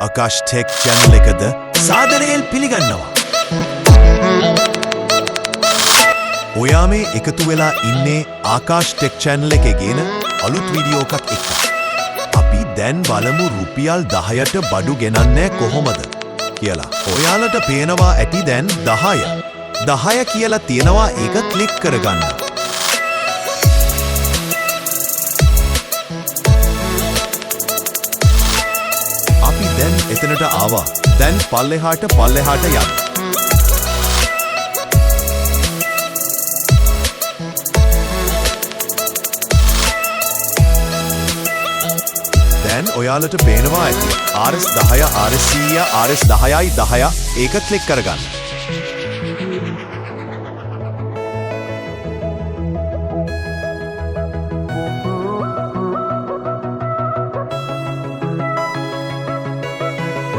Akash Tech channel එකද සාදරයෙන් පිළිගන්නවා. ඔයා මේ එකතු වෙලා ඉන්නේ Akash Tech channel එකේ ගේන අලුත් වීඩියෝ එකක් එක්ක. අපි දැන් බලමු රුපියල් 10ට බඩු ගෙනන්නේ කොහොමද කියලා. ඔයාලට පේනවා ඇති දැන් 10. 10 කියලා තියෙනවා ඒක ක්ලික් කරගන්න. අපි දැන් එතනට ආවා. දැන් පල්ලෙහාට යන්න. දැන් ඔයාලට පේනවා ඇති RS10 RS100 RS10යි 10 ඒක ක්ලික් කරගන්න.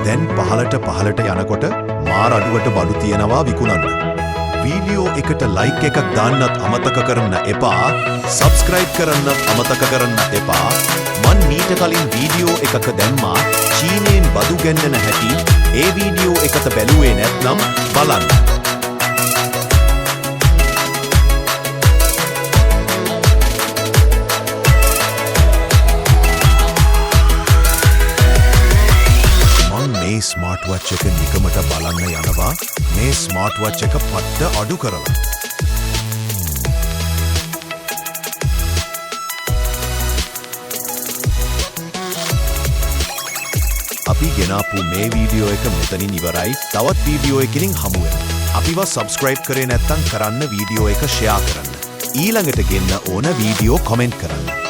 දැන් පහලට යනකොට මාර අඩුවට බඩු තියෙනවා විකුණන්න. වීඩියෝ එකට ලයික් එකක් දාන්නත් අමතක කරන්න එපා. සබ්ස්ක්‍රයිබ් කරන්නත් අමතක කරන්න එපා. මන් මීට කලින් වීඩියෝ එකක දැම්මා චීනයෙන් බදු ගෙන්නන හැටි. ඒ වීඩියෝ එකට බැලුවේ නැත්නම් බලන්න. මේ ස්මාර්ට් වොච් එක නිකමට බලන්න යනවා. මේ ස්මාර්ට් වොච් එක පට්ට අඩු කරලා. අපි ගෙනාපු මේ වීඩියෝ එක මෙතනින් ඉවරයි. තවත් වීඩියෝ එකකින් හමු වෙමු. අපිව සබ්ස්ක්‍රයිබ් කරේ නැත්නම් කරන්න, වීඩියෝ එක ෂෙයා කරන්න. ඊළඟට ගෙන්න ඕන වීඩියෝ කමෙන්ට් කරන්න.